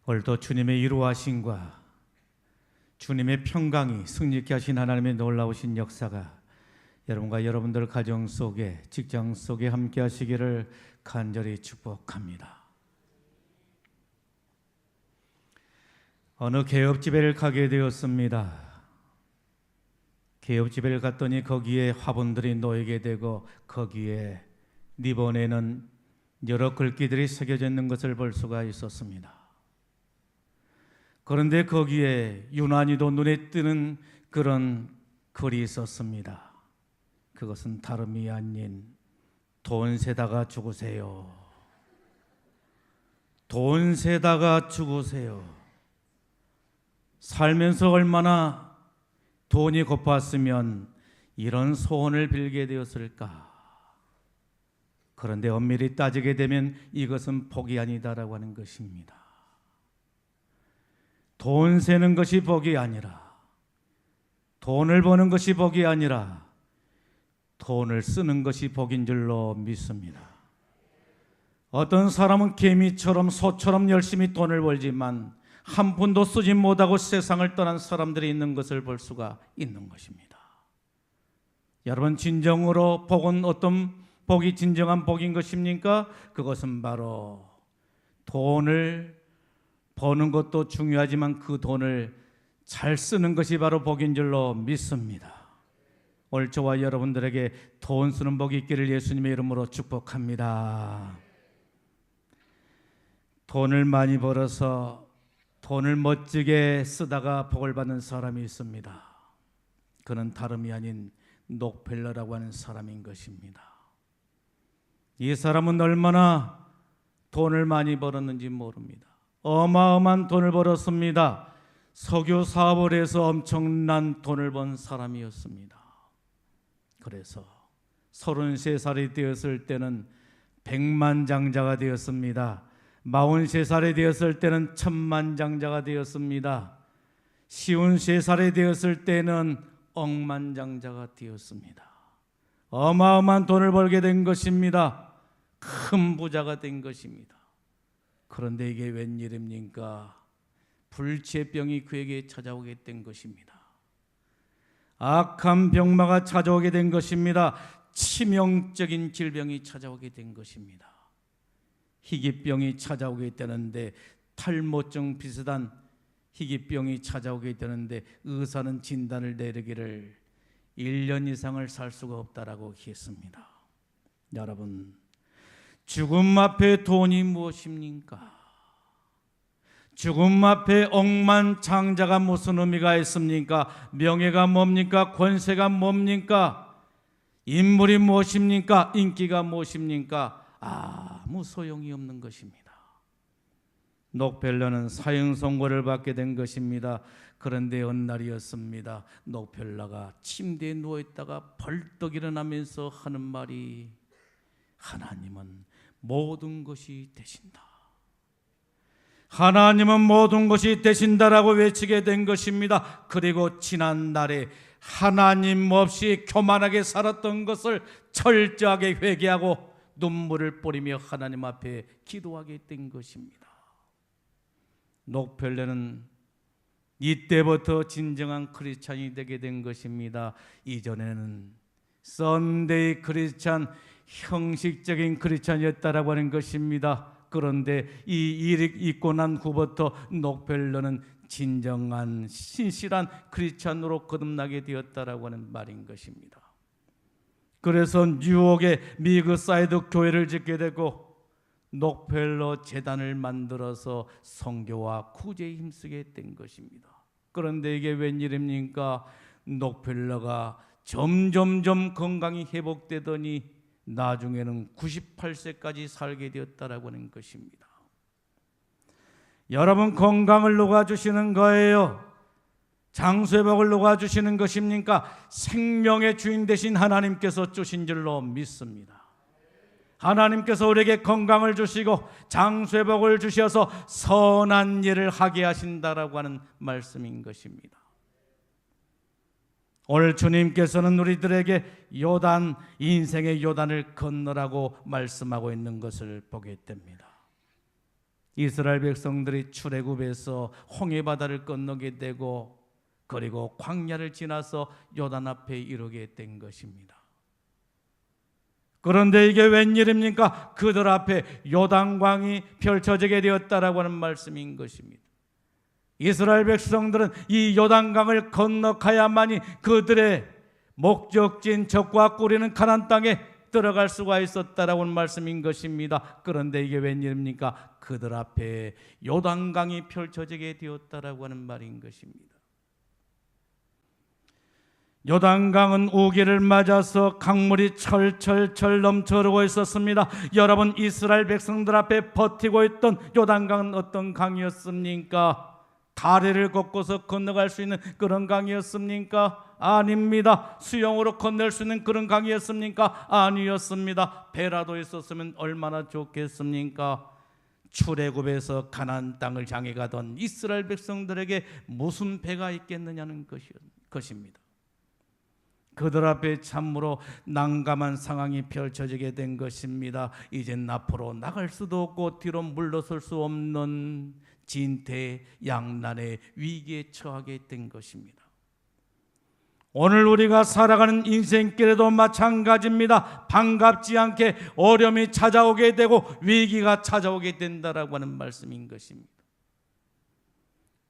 오늘도 주님의 이루하심과 주님의 평강이 승리케 하신 하나님의 놀라우신 역사가 여러분과 여러분들 가정 속에, 직장 속에 함께 하시기를 간절히 축복합니다. 어느 개업집에를 가게 되었습니다. 개업집에를 갔더니 거기에 화분들이 놓이게 되고 거기에 리본에는 여러 글귀들이 새겨져 있는 것을 볼 수가 있었습니다. 그런데 거기에 유난히도 눈에 띄는 그런 글이 있었습니다. 그것은 다름이 아닌 돈 세다가 죽으세요. 돈 세다가 죽으세요. 살면서 얼마나 돈이 고팠으면 이런 소원을 빌게 되었을까. 그런데 엄밀히 따지게 되면 이것은 복이 아니다라고 하는 것입니다. 돈 세는 것이 복이 아니라, 돈을 버는 것이 복이 아니라 돈을 쓰는 것이 복인 줄로 믿습니다. 어떤 사람은 개미처럼 소처럼 열심히 돈을 벌지만 한 푼도 쓰지 못하고 세상을 떠난 사람들이 있는 것을 볼 수가 있는 것입니다. 여러분, 진정으로 복은 어떤 복이 진정한 복인 것입니까? 그것은 바로 돈을 버는 것도 중요하지만 그 돈을 잘 쓰는 것이 바로 복인 줄로 믿습니다. 오늘 저와 여러분들에게 돈 쓰는 복이 있기를 예수님의 이름으로 축복합니다. 돈을 많이 벌어서 돈을 멋지게 쓰다가 복을 받는 사람이 있습니다. 그는 다름이 아닌 록펠러라고 하는 사람인 것입니다. 이 사람은 얼마나 돈을 많이 벌었는지 모릅니다. 어마어마한 돈을 벌었습니다. 석유 사업을 해서 엄청난 돈을 번 사람이었습니다. 그래서 33살이 되었을 때는 백만장자가 되었습니다. 43살이 되었을 때는 천만장자가 되었습니다. 53살이 되었을 때는 억만장자가 되었습니다. 어마어마한 돈을 벌게 된 것입니다. 큰 부자가 된 것입니다. 그런데 이게 웬일입니까? 불치병이 그에게 찾아오게 된 것입니다. 악한 병마가 찾아오게 된 것입니다. 치명적인 질병이 찾아오게 된 것입니다. 희귀병이 찾아오게 되는데, 탈모증 비슷한 희귀병이 찾아오게 되는데 의사는 진단을 내리기를 1년 이상을 살 수가 없다라고 했습니다. 여러분, 죽음 앞에 돈이 무엇입니까? 죽음 앞에 억만장자가 무슨 의미가 있습니까? 명예가 뭡니까? 권세가 뭡니까? 인물이 무엇입니까? 인기가 무엇입니까? 아무 소용이 없는 것입니다. 록펠러는 사형 선고를 받게 된 것입니다. 그런데 어느 날이었습니다. 록펠러가 침대에 누워있다가 벌떡 일어나면서 하는 말이, 하나님은 모든 것이 되신다. 하나님은 모든 것이 되신다라고 외치게 된 것입니다. 그리고 지난 날에 하나님 없이 교만하게 살았던 것을 철저하게 회개하고 눈물을 뿌리며 하나님 앞에 기도하게 된 것입니다. 록펠러는 이때부터 진정한 크리스찬이 되게 된 것입니다. 이전에는 썬데이 크리스찬, 형식적인 크리스찬이었다라고 하는 것입니다. 그런데 이 일이 있고 난 후부터 록펠러는 진정한 신실한 크리스찬으로 거듭나게 되었다라고 하는 말인 것입니다. 그래서 뉴욕의 미그사이드 교회를 짓게 되고 록펠러 재단을 만들어서 선교와 구제에 힘쓰게 된 것입니다. 그런데 이게 웬일입니까? 록펠러가 점점점 건강이 회복되더니 나중에는 98세까지 살게 되었다라고 하는 것입니다. 여러분, 건강을 녹아주시는 거예요? 장수회복을 녹아주시는 것입니까? 생명의 주인 되신 하나님께서 주신 줄로 믿습니다. 하나님께서 우리에게 건강을 주시고 장수회복을 주셔서 선한 일을 하게 하신다라고 하는 말씀인 것입니다. 오늘 주님께서는 우리들에게 요단, 인생의 요단을 건너라고 말씀하고 있는 것을 보게 됩니다. 이스라엘 백성들이 출애굽에서 홍해바다를 건너게 되고 그리고 광야를 지나서 요단 앞에 이르게 된 것입니다. 그런데 이게 웬일입니까? 그들 앞에 요단강이 펼쳐지게 되었다라고 하는 말씀인 것입니다. 이스라엘 백성들은 이 요단강을 건너가야만이 그들의 목적지인 적과 꾸리는 가나안 땅에 들어갈 수가 있었다라고 하는 말씀인 것입니다. 그런데 이게 웬일입니까? 그들 앞에 요단강이 펼쳐지게 되었다라고 하는 말인 것입니다. 요단강은 우기를 맞아서 강물이 철철철 넘쳐흐르고 있었습니다. 여러분, 이스라엘 백성들 앞에 버티고 있던 요단강은 어떤 강이었습니까? 다리를 걷고서 건너갈 수 있는 그런 강이었습니까? 아닙니다. 수영으로 건널 수 있는 그런 강이었습니까? 아니었습니다. 배라도 있었으면 얼마나 좋겠습니까? 출애굽에서 가나안 땅을 향해 가던 이스라엘 백성들에게 무슨 배가 있겠느냐는 것입니다. 그들 앞에 참으로 난감한 상황이 펼쳐지게 된 것입니다. 이젠 앞으로 나갈 수도 없고 뒤로 물러설 수 없는 진퇴양난의 위기에 처하게 된 것입니다. 오늘 우리가 살아가는 인생길에도 마찬가지입니다. 반갑지 않게 어려움이 찾아오게 되고 위기가 찾아오게 된다라고 하는 말씀인 것입니다.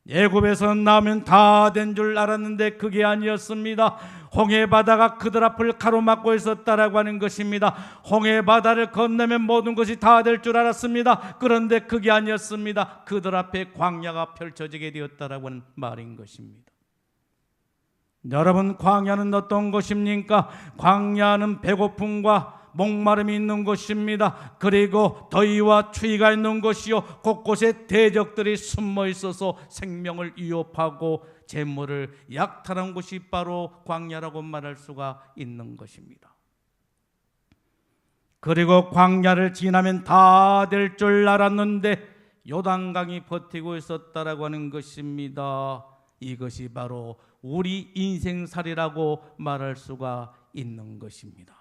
애굽에서 나오면 다 된 줄 알았는데 그게 아니었습니다. 홍해바다가 그들 앞을 가로막고 있었다라고 하는 것입니다. 홍해바다를 건너면 모든 것이 다 될 줄 알았습니다. 그런데 그게 아니었습니다. 그들 앞에 광야가 펼쳐지게 되었다라고 하는 말인 것입니다. 여러분, 광야는 어떤 것입니까? 광야는 배고픔과 목마름이 있는 곳입니다. 그리고 더위와 추위가 있는 곳이요, 곳곳에 대적들이 숨어 있어서 생명을 위협하고 재물을 약탈한 곳이 바로 광야라고 말할 수가 있는 것입니다. 그리고 광야를 지나면 다 될 줄 알았는데 요단강이 버티고 있었다라고 하는 것입니다. 이것이 바로 우리 인생살이라고 말할 수가 있는 것입니다.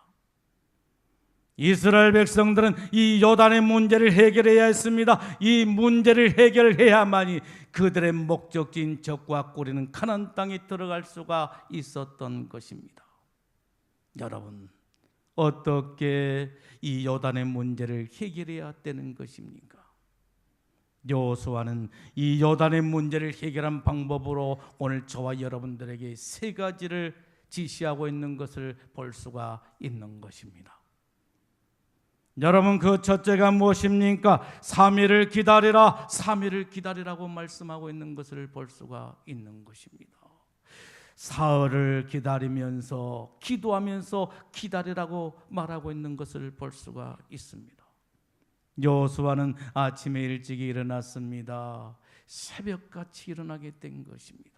이스라엘 백성들은 이 요단의 문제를 해결해야 했습니다. 이 문제를 해결해야만이 그들의 목적지인 적과 꾸리는 가나안 땅에 들어갈 수가 있었던 것입니다. 여러분, 어떻게 이 요단의 문제를 해결해야 되는 것입니까? 여호수아는 이 요단의 문제를 해결한 방법으로 오늘 저와 여러분들에게 세 가지를 지시하고 있는 것을 볼 수가 있는 것입니다. 여러분, 그 첫째가 무엇입니까? 3일을 기다리라, 3일을 기다리라고 말씀하고 있는 것을 볼 수가 있는 것입니다. 사흘을 기다리면서 기도하면서 기다리라고 말하고 있는 것을 볼 수가 있습니다. 여호수아는 아침에 일찍 일어났습니다. 새벽같이 일어나게 된 것입니다.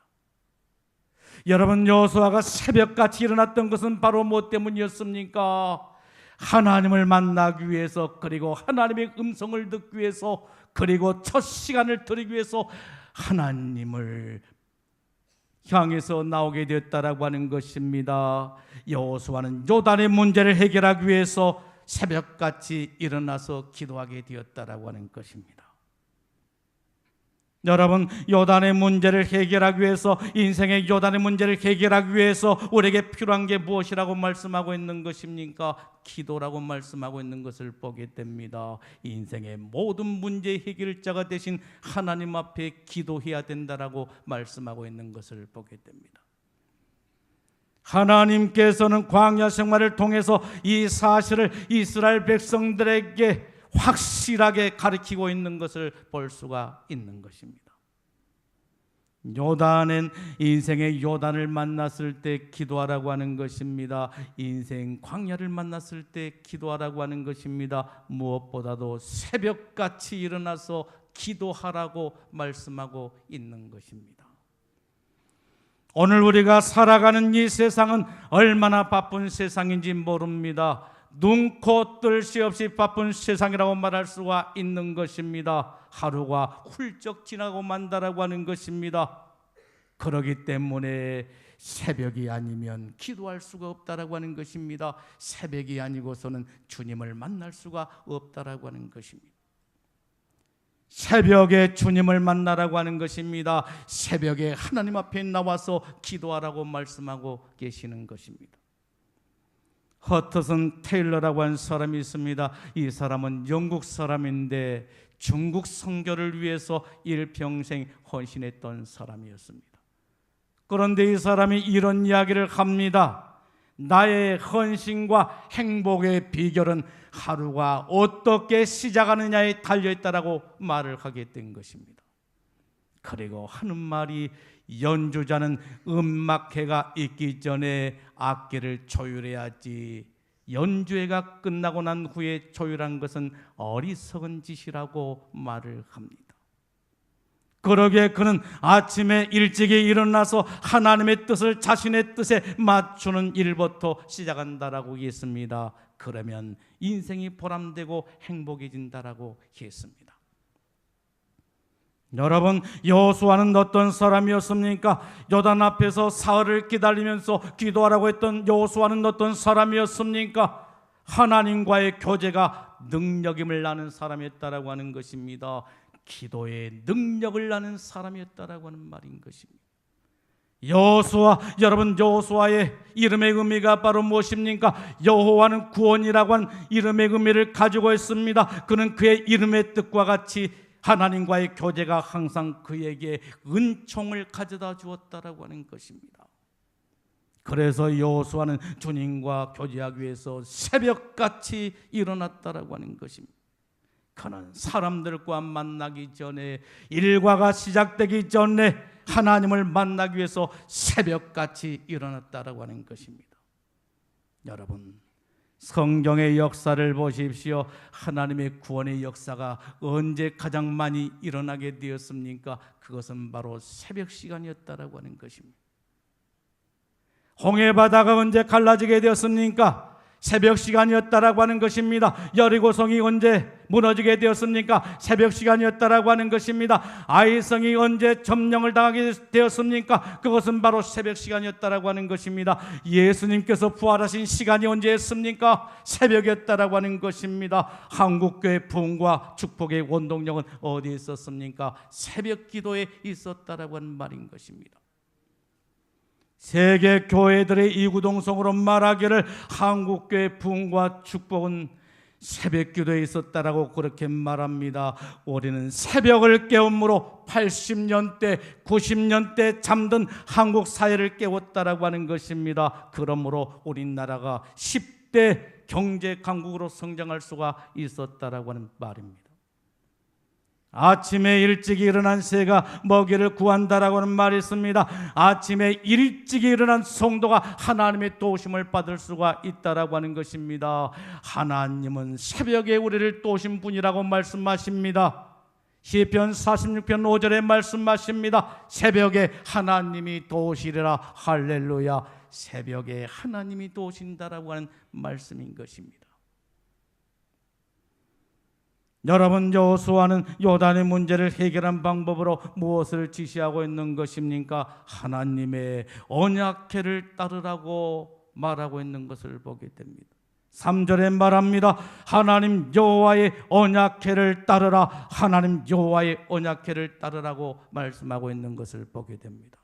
여러분, 여호수아가 새벽같이 일어났던 것은 바로 무엇 때문이었습니까? 하나님을 만나기 위해서, 그리고 하나님의 음성을 듣기 위해서, 그리고 첫 시간을 드리기 위해서 하나님을 향해서 나오게 되었다라고 하는 것입니다. 여호수아는 요단의 문제를 해결하기 위해서 새벽같이 일어나서 기도하게 되었다라고 하는 것입니다. 여러분, 요단의 문제를 해결하기 위해서, 인생의 요단의 문제를 해결하기 위해서 우리에게 필요한 게 무엇이라고 말씀하고 있는 것입니까? 기도라고 말씀하고 있는 것을 보게 됩니다. 인생의 모든 문제 해결자가 되신 하나님 앞에 기도해야 된다라고 말씀하고 있는 것을 보게 됩니다. 하나님께서는 광야 생활을 통해서 이 사실을 이스라엘 백성들에게 확실하게 가르치고 있는 것을 볼 수가 있는 것입니다. 요단은 인생의 요단을 만났을 때 기도하라고 하는 것입니다. 인생 광야를 만났을 때 기도하라고 하는 것입니다. 무엇보다도 새벽같이 일어나서 기도하라고 말씀하고 있는 것입니다. 오늘 우리가 살아가는 이 세상은 얼마나 바쁜 세상인지 모릅니다. 눈코 뜰 새 없이 바쁜 세상이라고 말할 수가 있는 것입니다. 하루가 훌쩍 지나고 만다라고 하는 것입니다. 그렇기 때문에 새벽이 아니면 기도할 수가 없다라고 하는 것입니다. 새벽이 아니고서는 주님을 만날 수가 없다라고 하는 것입니다. 새벽에 주님을 만나라고 하는 것입니다. 새벽에 하나님 앞에 나와서 기도하라고 말씀하고 계시는 것입니다. 허터슨 테일러라고 하는 사람이 있습니다. 이 사람은 영국 사람인데 중국 선교를 위해서 일평생 헌신했던 사람이었습니다. 그런데 이 사람이 이런 이야기를 합니다. 나의 헌신과 행복의 비결은 하루가 어떻게 시작하느냐에 달려있다라고 말을 하게 된 것입니다. 그리고 하는 말이 연주자는 음악회가 있기 전에 악기를 조율해야지 연주회가 끝나고 난 후에 조율한 것은 어리석은 짓이라고 말을 합니다. 그러기에 그는 아침에 일찍이 일어나서 하나님의 뜻을 자신의 뜻에 맞추는 일부터 시작한다라고 했습니다. 그러면 인생이 보람되고 행복해진다라고 했습니다. 여러분, 여호수아는 어떤 사람이었습니까? 요단 앞에서 사흘을 기다리면서 기도하라고 했던 여호수아는 어떤 사람이었습니까? 하나님과의 교제가 능력임을 아는 사람이었다라고 하는 것입니다. 기도의 능력을 아는 사람이었다라고 하는 말인 것입니다. 여호수아, 여러분, 여호수아의 이름의 의미가 바로 무엇입니까? 여호와는 구원이라고 하는 이름의 의미를 가지고 있습니다. 그는 그의 이름의 뜻과 같이 하나님과의 교제가 항상 그에게 은총을 가져다 주었다라고 하는 것입니다. 그래서 여호수아는 주님과 교제하기 위해서 새벽같이 일어났다라고 하는 것입니다. 그는 사람들과 만나기 전에, 일과가 시작되기 전에 하나님을 만나기 위해서 새벽같이 일어났다라고 하는 것입니다. 여러분, 성경의 역사를 보십시오. 하나님의 구원의 역사가 언제 가장 많이 일어나게 되었습니까? 그것은 바로 새벽 시간이었다라고 하는 것입니다. 홍해바다가 언제 갈라지게 되었습니까? 새벽 시간이었다라고 하는 것입니다. 여리고성이 언제 무너지게 되었습니까? 새벽 시간이었다라고 하는 것입니다. 아이성이 언제 점령을 당하게 되었습니까? 그것은 바로 새벽 시간이었다라고 하는 것입니다. 예수님께서 부활하신 시간이 언제였습니까? 새벽이었다라고 하는 것입니다. 한국교회 부흥과 축복의 원동력은 어디에 있었습니까? 새벽 기도에 있었다라고 하는 말인 것입니다. 세계 교회들의 이구동성으로 말하기를 한국교회 부흥과 축복은 새벽 기도에 있었다라고 그렇게 말합니다. 우리는 새벽을 깨움으로 80년대, 90년대 잠든 한국 사회를 깨웠다라고 하는 것입니다. 그러므로 우리나라가 10대 경제 강국으로 성장할 수가 있었다라고 하는 말입니다. 아침에 일찍 일어난 새가 먹이를 구한다라고 하는 말이 있습니다. 아침에 일찍 일어난 성도가 하나님의 도우심을 받을 수가 있다라고 하는 것입니다. 하나님은 새벽에 우리를 도우신 분이라고 말씀하십니다. 시편 46편 5절에 말씀하십니다. 새벽에 하나님이 도우시리라. 할렐루야. 새벽에 하나님이 도우신다라고 하는 말씀인 것입니다. 여러분, 여호수아는 요단의 문제를 해결한 방법으로 무엇을 지시하고 있는 것입니까? 하나님의 언약궤를 따르라고 말하고 있는 것을 보게 됩니다. 3절에 말합니다. 하나님 여호와의 언약궤를 따르라. 하나님 여호와의 언약궤를 따르라고 말씀하고 있는 것을 보게 됩니다.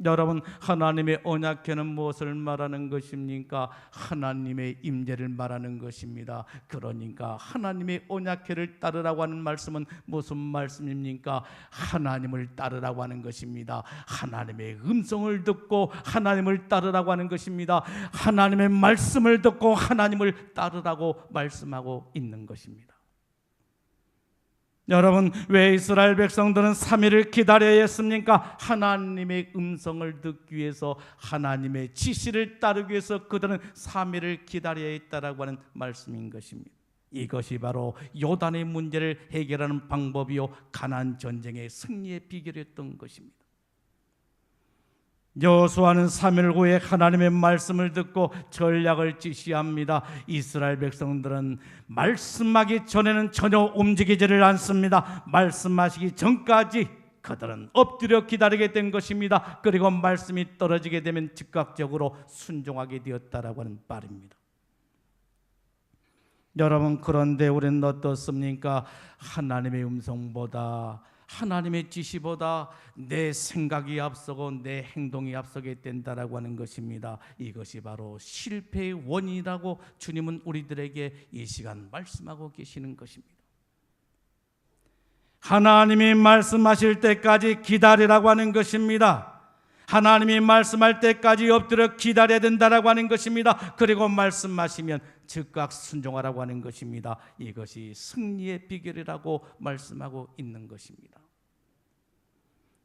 여러분, 하나님의 언약궤는 무엇을 말하는 것입니까? 하나님의 임재를 말하는 것입니다. 그러니까 하나님의 언약궤를 따르라고 하는 말씀은 무슨 말씀입니까? 하나님을 따르라고 하는 것입니다. 하나님의 음성을 듣고 하나님을 따르라고 하는 것입니다. 하나님의 말씀을 듣고 하나님을 따르라고 말씀하고 있는 것입니다. 여러분, 왜 이스라엘 백성들은 3일을 기다려야 했습니까? 하나님의 음성을 듣기 위해서, 하나님의 지시를 따르기 위해서 그들은 3일을 기다려야 했다라고 하는 말씀인 것입니다. 이것이 바로 요단의 문제를 해결하는 방법이요, 가나안 전쟁의 승리의 비결이었던 것입니다. 여호수아는 3일 후에 하나님의 말씀을 듣고 전략을 지시합니다. 이스라엘 백성들은 말씀하기 전에는 전혀 움직이지를 않습니다. 말씀하시기 전까지 그들은 엎드려 기다리게 된 것입니다. 그리고 말씀이 떨어지게 되면 즉각적으로 순종하게 되었다라고 하는 말입니다. 여러분, 그런데 우리는 어떻습니까? 하나님의 음성보다, 하나님의 지시보다 내 생각이 앞서고 내 행동이 앞서게 된다라고 하는 것입니다. 이것이 바로 실패의 원인이라고 주님은 우리들에게 이 시간 말씀하고 계시는 것입니다. 하나님이 말씀하실 때까지 기다리라고 하는 것입니다. 하나님이 말씀할 때까지 엎드려 기다려야 된다라고 하는 것입니다. 그리고 말씀하시면 즉각 순종하라고 하는 것입니다. 이것이 승리의 비결이라고 말씀하고 있는 것입니다.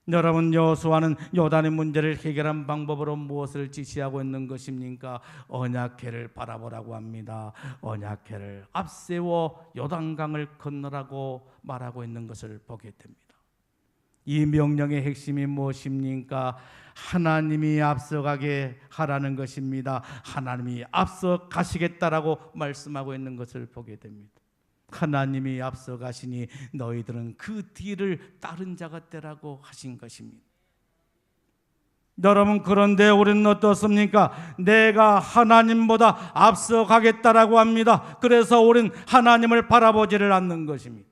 여러분, 여호수아는 요단의 문제를 해결한 방법으로 무엇을 지시하고 있는 것입니까? 언약궤를 바라보라고 합니다. 언약궤를 앞세워 요단강을 건너라고 말하고 있는 것을 보게 됩니다. 이 명령의 핵심이 무엇입니까? 하나님이 앞서가게 하라는 것입니다. 하나님이 앞서 가시겠다라고 말씀하고 있는 것을 보게 됩니다. 하나님이 앞서 가시니 너희들은 그 뒤를 따른 자가 되라고 하신 것입니다. 여러분, 그런데 우리는 어떻습니까? 내가 하나님보다 앞서 가겠다라고 합니다. 그래서 우리는 하나님을 바라보지를 않는 것입니다.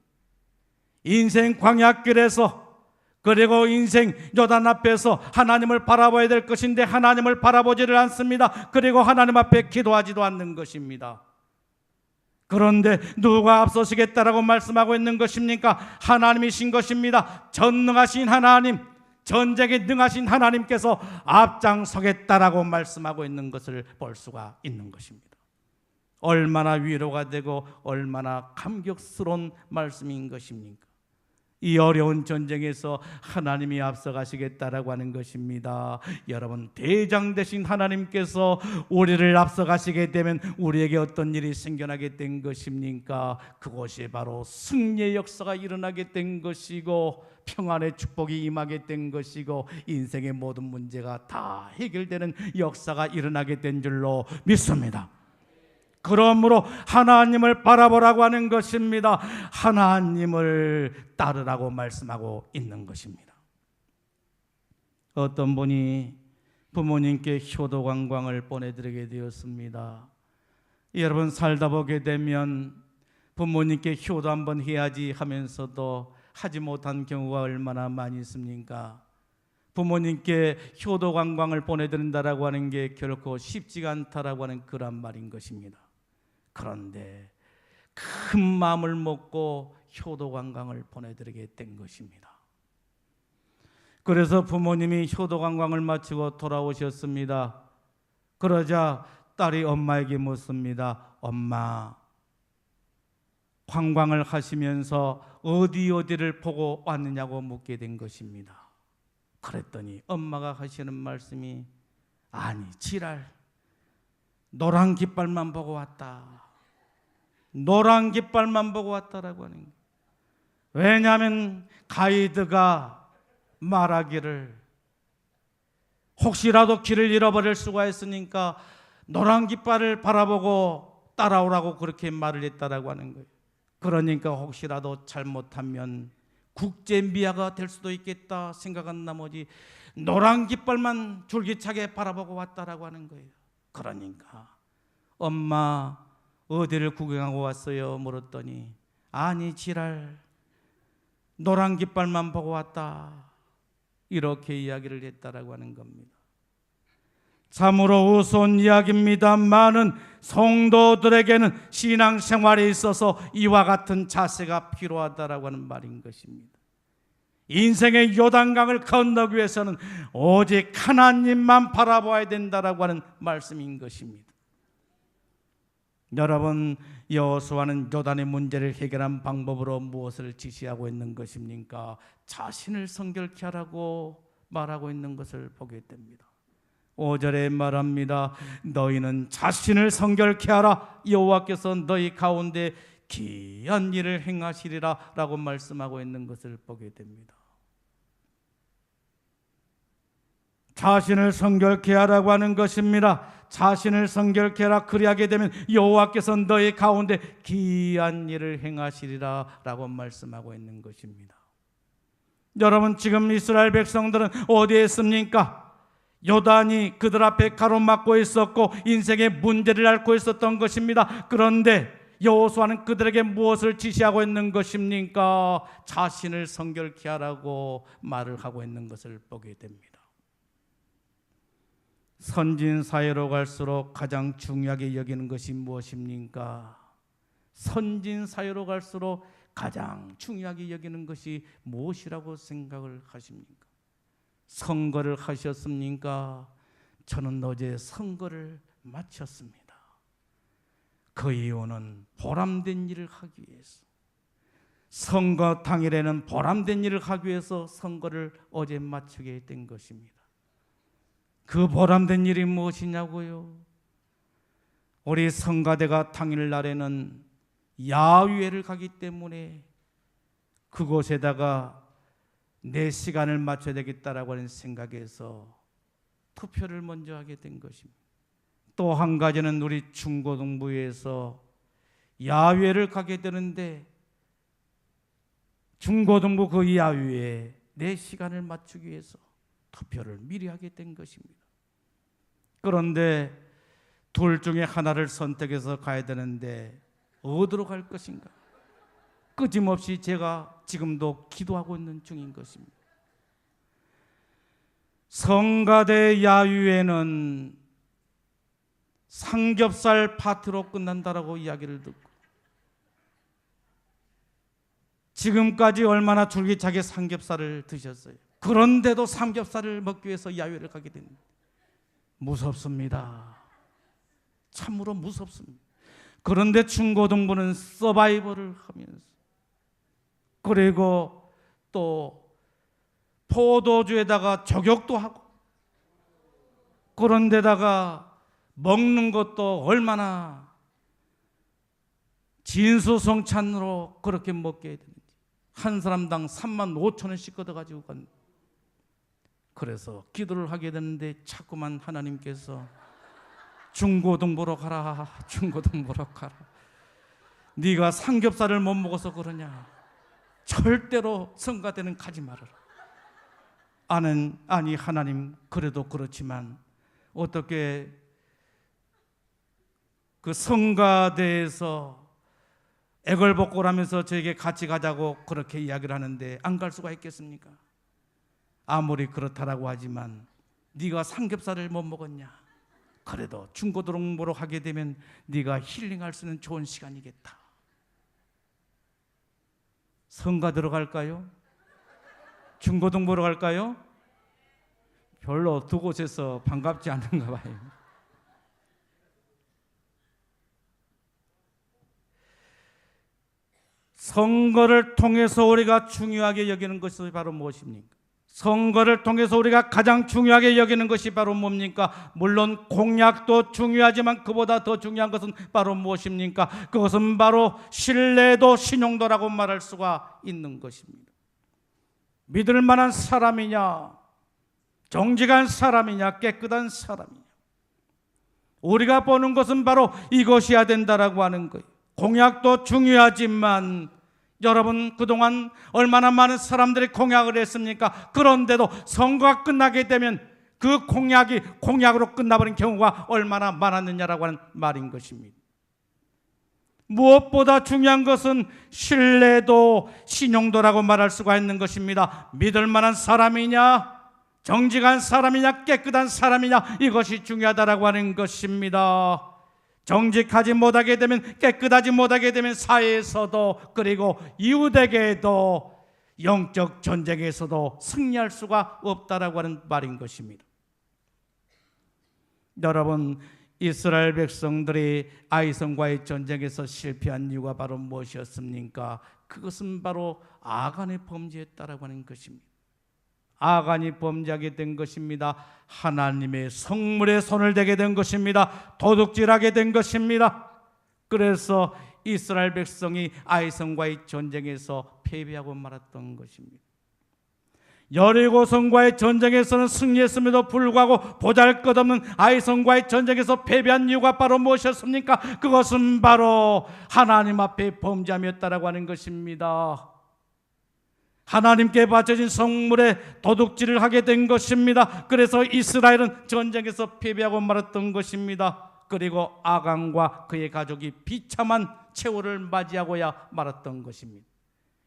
인생 광야길에서, 그리고 인생 요단 앞에서 하나님을 바라봐야 될 것인데 하나님을 바라보지를 않습니다. 그리고 하나님 앞에 기도하지도 않는 것입니다. 그런데 누가 앞서시겠다라고 말씀하고 있는 것입니까? 하나님이신 것입니다. 전능하신 하나님, 전쟁에 능하신 하나님께서 앞장서겠다라고 말씀하고 있는 것을 볼 수가 있는 것입니다. 얼마나 위로가 되고 얼마나 감격스러운 말씀인 것입니까? 이 어려운 전쟁에서 하나님이 앞서가시겠다라고 하는 것입니다. 여러분, 대장 되신 하나님께서 우리를 앞서가시게 되면 우리에게 어떤 일이 생겨나게 된 것입니까? 그것이 바로 승리의 역사가 일어나게 된 것이고 평안의 축복이 임하게 된 것이고 인생의 모든 문제가 다 해결되는 역사가 일어나게 된 줄로 믿습니다. 그러므로 하나님을 바라보라고 하는 것입니다. 하나님을 따르라고 말씀하고 있는 것입니다. 어떤 분이 부모님께 효도 관광을 보내드리게 되었습니다. 여러분, 살다 보게 되면 부모님께 효도 한번 해야지 하면서도 하지 못한 경우가 얼마나 많이 있습니까? 부모님께 효도 관광을 보내드린다라고 하는 게 결코 쉽지가 않다라고 하는 그런 말인 것입니다. 그런데 큰 마음을 먹고 효도 관광을 보내드리게 된 것입니다. 그래서 부모님이 효도 관광을 마치고 돌아오셨습니다. 그러자 딸이 엄마에게 묻습니다. 엄마, 관광을 하시면서 어디를 보고 왔느냐고 묻게 된 것입니다. 그랬더니 엄마가 하시는 말씀이, 아니 지랄, 노란 깃발만 보고 왔다. 노란 깃발만 보고 왔다라고 하는 거예요. 왜냐하면 가이드가 말하기를 혹시라도 길을 잃어버릴 수가 있으니까 노란 깃발을 바라보고 따라오라고 그렇게 말을 했다라고 하는 거예요. 그러니까 혹시라도 잘못하면 국제미아가 될 수도 있겠다 생각한 나머지 노란 깃발만 줄기차게 바라보고 왔다라고 하는 거예요. 그러니까 엄마 어디를 구경하고 왔어요? 물었더니 아니 지랄, 노란 깃발만 보고 왔다, 이렇게 이야기를 했다라고 하는 겁니다. 참으로 우스운 이야기입니다. 많은 성도들에게는 신앙생활에 있어서 이와 같은 자세가 필요하다라고 하는 말인 것입니다. 인생의 요단강을 건너기 위해서는 오직 하나님만 바라봐야 된다라고 하는 말씀인 것입니다. 여러분, 여호수아는 요단의 문제를 해결한 방법으로 무엇을 지시하고 있는 것입니까? 자신을 성결케 하라고 말하고 있는 것을 보게 됩니다. 5절에 말합니다. 너희는 자신을 성결케 하라. 여호와께서 너희 가운데 기이한 일을 행하시리라 라고 말씀하고 있는 것을 보게 됩니다. 자신을 성결케 하라고 하는 것입니다. 자신을 성결케 하라. 그리하게 되면 여호와께서 너희 가운데 기이한 일을 행하시리라 라고 말씀하고 있는 것입니다. 여러분, 지금 이스라엘 백성들은 어디에 있습니까? 요단이 그들 앞에 가로막고 있었고 인생의 문제를 앓고 있었던 것입니다. 그런데 여호수아는 그들에게 무엇을 지시하고 있는 것입니까? 자신을 성결케 하라고 말을 하고 있는 것을 보게 됩니다. 선진 사회로 갈수록 가장 중요하게 여기는 것이 무엇입니까? 선진 사회로 갈수록 가장 중요하게 여기는 것이 무엇이라고 생각을 하십니까? 선거를 하셨습니까? 저는 어제 선거를 마쳤습니다. 그 이유는 보람된 일을 하기 위해서, 선거 당일에는 보람된 일을 하기 위해서 선거를 어제 마치게 된 것입니다. 그 보람된 일이 무엇이냐고요? 우리 성가대가 당일날에는 야유회를 가기 때문에 그곳에다가 내 시간을 맞춰야 되겠다라고 하는 생각에서 투표를 먼저 하게 된 것입니다. 또 한 가지는 우리 중고등부에서 야유회를 가게 되는데 중고등부 그 야유회에 내 시간을 맞추기 위해서 투표를 미리 하게 된 것입니다. 그런데 둘 중에 하나를 선택해서 가야 되는데 어디로 갈 것인가? 끊임없이 제가 지금도 기도하고 있는 중인 것입니다. 성가대 야유회는 삼겹살 파티로 끝난다라고 이야기를 듣고 지금까지 얼마나 줄기차게 삼겹살을 드셨어요. 그런데도 삼겹살을 먹기 위해서 야유회를 가게 됩니다. 무섭습니다. 참으로 무섭습니다. 그런데 중고등부는 서바이벌을 하면서 그리고 또 포도주에다가 저격도 하고 그런데다가 먹는 것도 얼마나 진수성찬으로 그렇게 먹게 되는지 한 사람당 35,000원씩 걷어가지고 간. 그래서 기도를 하게 되는데 자꾸만 하나님께서 중고등부로 가라, 중고등부로 가라. 네가 삼겹살을 못 먹어서 그러냐? 절대로 성가대는 가지 말아라. 아니 하나님, 그래도 그렇지만 어떻게 그 성가대에서 애걸복걸하면서 저에게 같이 가자고 그렇게 이야기를 하는데 안 갈 수가 있겠습니까? 아무리 그렇다라고 하지만 네가 삼겹살을 못 먹었냐? 그래도 중고등부로 하게 되면 네가 힐링할 수 있는 좋은 시간이겠다. 성가 들어갈까요? 중고등부로 갈까요? 별로 두 곳에서 반갑지 않은가 봐요. 선거를 통해서 우리가 중요하게 여기는 것이 바로 무엇입니까? 선거를 통해서 우리가 가장 중요하게 여기는 것이 바로 뭡니까? 물론 공약도 중요하지만 그보다 더 중요한 것은 바로 무엇입니까? 그것은 바로 신뢰도 신용도라고 말할 수가 있는 것입니다. 믿을 만한 사람이냐, 정직한 사람이냐, 깨끗한 사람이냐, 우리가 보는 것은 바로 이것이어야 된다라고 하는 거예요. 공약도 중요하지만 여러분 그동안 얼마나 많은 사람들이 공약을 했습니까? 그런데도 선거가 끝나게 되면 그 공약이 공약으로 끝나버린 경우가 얼마나 많았느냐라고 하는 말인 것입니다. 무엇보다 중요한 것은 신뢰도, 신용도라고 말할 수가 있는 것입니다. 믿을 만한 사람이냐, 정직한 사람이냐, 깨끗한 사람이냐, 이것이 중요하다라고 하는 것입니다. 정직하지 못하게 되면, 깨끗하지 못하게 되면 사회에서도 그리고 이웃에게도 영적 전쟁에서도 승리할 수가 없다라고 하는 말인 것입니다. 여러분, 이스라엘 백성들이 아이성과의 전쟁에서 실패한 이유가 바로 무엇이었습니까? 그것은 바로 아간의 범죄였다라고 하는 것입니다. 아간이 범죄하게 된 것입니다. 하나님의 성물에 손을 대게 된 것입니다. 도둑질하게 된 것입니다. 그래서 이스라엘 백성이 아이성과의 전쟁에서 패배하고 말았던 것입니다. 여리고성과의 전쟁에서는 승리했음에도 불구하고 보잘것없는 아이성과의 전쟁에서 패배한 이유가 바로 무엇이었습니까? 그것은 바로 하나님 앞에 범죄함이었다라고 하는 것입니다. 하나님께 바쳐진 성물에 도둑질을 하게 된 것입니다. 그래서 이스라엘은 전쟁에서 패배하고 말았던 것입니다. 그리고 아간과 그의 가족이 비참한 최후를 맞이하고야 말았던 것입니다.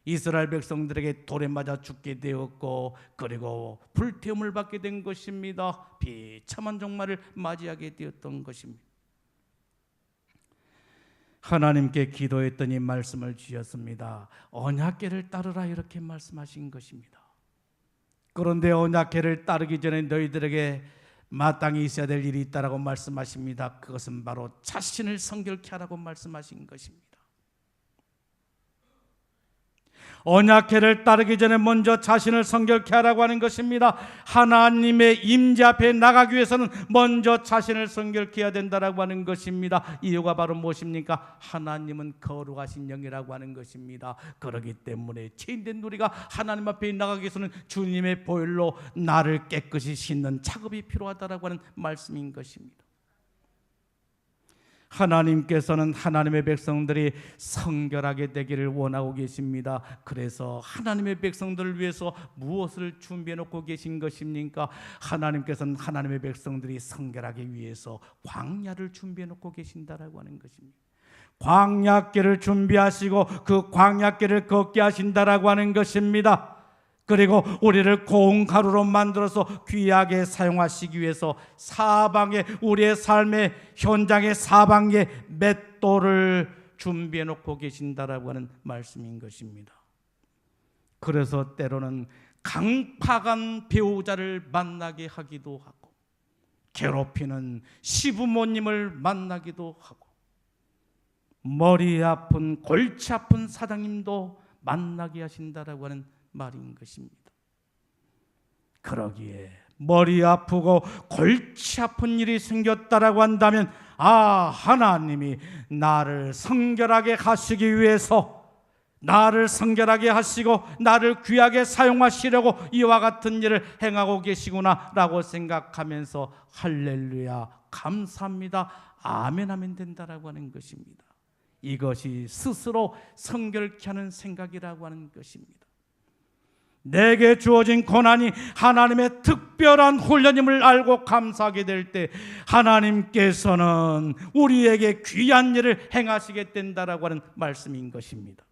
이스라엘 백성들에게 돌에 맞아 죽게 되었고 그리고 불태움을 받게 된 것입니다. 비참한 종말을 맞이하게 되었던 것입니다. 하나님께 기도했더니 말씀을 주셨습니다. 언약궤를 따르라 이렇게 말씀하신 것입니다. 그런데 언약궤를 따르기 전에 너희들에게 마땅히 있어야 될 일이 있다라고 말씀하십니다. 그것은 바로 자신을 성결케 하라고 말씀하신 것입니다. 언약궤를 따르기 전에 먼저 자신을 성결케 하라고 하는 것입니다. 하나님의 임재 앞에 나가기 위해서는 먼저 자신을 성결케 해야 된다라고 하는 것입니다. 이유가 바로 무엇입니까? 하나님은 거룩하신 영이라고 하는 것입니다. 그렇기 때문에 죄인된 우리가 하나님 앞에 나가기 위해서는 주님의 보혈로 나를 깨끗이 씻는 작업이 필요하다라고 하는 말씀인 것입니다. 하나님께서는 하나님의 백성들이 성결하게 되기를 원하고 계십니다. 그래서 하나님의 백성들을 위해서 무엇을 준비해 놓고 계신 것입니까? 하나님께서는 하나님의 백성들이 성결하기 위해서 광야를 준비해 놓고 계신다라고 하는 것입니다. 광야길을 준비하시고 그 광야길을 걷게 하신다라고 하는 것입니다. 그리고 우리를 고운 가루로 만들어서 귀하게 사용하시기 위해서 사방에 우리의 삶의 현장의 사방에 맷돌을 준비해 놓고 계신다라고 하는 말씀인 것입니다. 그래서 때로는 강팍한 배우자를 만나게 하기도 하고 괴롭히는 시부모님을 만나기도 하고 머리 아픈 골치 아픈 사장님도 만나게 하신다라고 하는 말인 것입니다. 그러기에 머리 아프고 골치 아픈 일이 생겼다라고 한다면 하나님이 나를 성결하게 하시기 위해서 나를 성결하게 하시고 나를 귀하게 사용하시려고 이와 같은 일을 행하고 계시구나 라고 생각하면서 할렐루야 감사합니다 아멘 하면 된다라고 하는 것입니다. 이것이 스스로 성결케 하는 생각이라고 하는 것입니다. 내게 주어진 고난이 하나님의 특별한 훈련임을 알고 감사하게 될 때 하나님께서는 우리에게 귀한 일을 행하시게 된다라고 하는 말씀인 것입니다.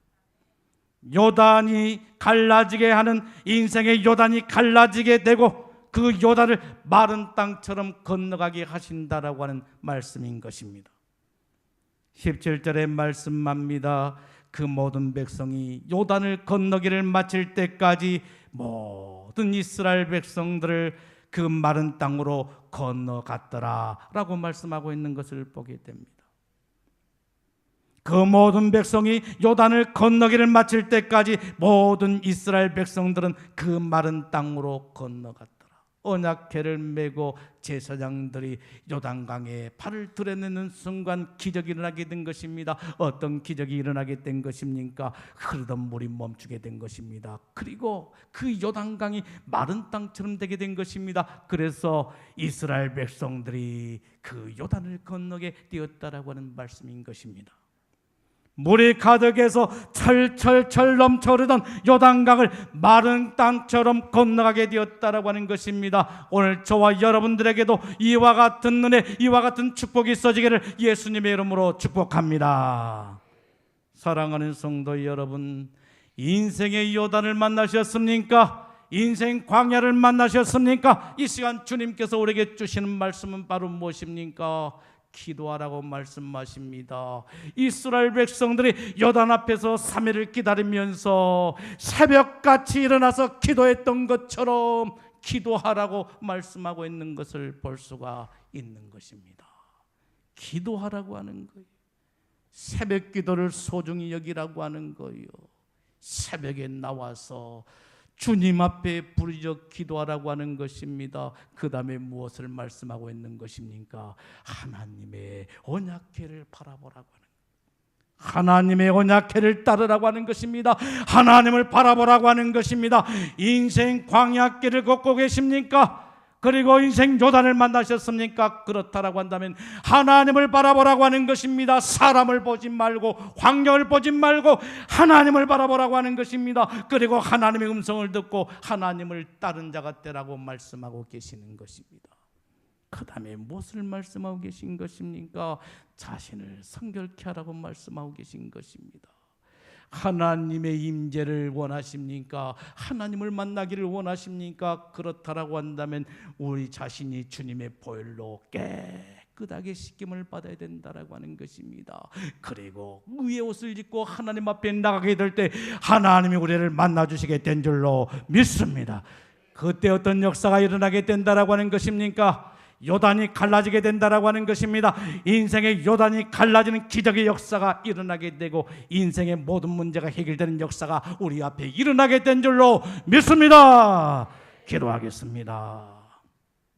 요단이 갈라지게 하는 인생의 요단이 갈라지게 되고 그 요단을 마른 땅처럼 건너가게 하신다라고 하는 말씀인 것입니다. 17절의 말씀합니다. 그 모든 백성이 요단을 건너기를 마칠 때까지 모든 이스라엘 백성들을 그 마른 땅으로 건너갔더라 라고 말씀하고 있는 것을 보게 됩니다. 그 모든 백성이 요단을 건너기를 마칠 때까지 모든 이스라엘 백성들은 그 마른 땅으로 건너갔더라. 언약궤를 메고 제사장들이 요단강에 발을 들여내는 순간 기적이 일어나게 된 것입니다. 어떤 기적이 일어나게 된 것입니까? 흐르던 물이 멈추게 된 것입니다. 그리고 그 요단강이 마른 땅처럼 되게 된 것입니다. 그래서 이스라엘 백성들이 그 요단을 건너게 되었다라고 하는 말씀인 것입니다. 물이 가득해서 철철철 넘쳐흐르던 요단강을 마른 땅처럼 건너가게 되었다라고 하는 것입니다. 오늘 저와 여러분들에게도 이와 같은 은혜, 이와 같은 축복이 있어지기를 예수님의 이름으로 축복합니다. 사랑하는 성도 여러분, 인생의 요단을 만나셨습니까? 인생 광야를 만나셨습니까? 이 시간 주님께서 우리에게 주시는 말씀은 바로 무엇입니까? 기도하라고 말씀하십니다. 이스라엘 백성들이 요단 앞에서 3일을 기다리면서 새벽같이 일어나서 기도했던 것처럼 기도하라고 말씀하고 있는 것을 볼 수가 있는 것입니다. 기도하라고 하는 거예요. 새벽 기도를 소중히 여기라고 하는 거예요. 새벽에 나와서 주님 앞에 부르짖어 기도하라고 하는 것입니다. 그 다음에 무엇을 말씀하고 있는 것입니까? 하나님의 언약궤를 바라보라고 하는 거예요. 하나님의 언약궤를 따르라고 하는 것입니다. 하나님을 바라보라고 하는 것입니다. 인생 광야길을 걷고 계십니까? 그리고 인생 요단을 만나셨습니까? 그렇다라고 한다면 하나님을 바라보라고 하는 것입니다. 사람을 보지 말고 환경을 보지 말고 하나님을 바라보라고 하는 것입니다. 그리고 하나님의 음성을 듣고 하나님을 따른 자가 되라고 말씀하고 계시는 것입니다. 그 다음에 무엇을 말씀하고 계신 것입니까? 자신을 성결케 하라고 말씀하고 계신 것입니다. 하나님의 임재를 원하십니까? 하나님을 만나기를 원하십니까? 그렇다라고 한다면 우리 자신이 주님의 보혈로 깨끗하게 씻김을 받아야 된다라고 하는 것입니다. 그리고 의의 옷을 입고 하나님 앞에 나가게 될 때 하나님이 우리를 만나주시게 된 줄로 믿습니다. 그때 어떤 역사가 일어나게 된다라고 하는 것입니까? 요단이 갈라지게 된다라고 하는 것입니다. 인생의 요단이 갈라지는 기적의 역사가 일어나게 되고 인생의 모든 문제가 해결되는 역사가 우리 앞에 일어나게 된 줄로 믿습니다. 기도하겠습니다.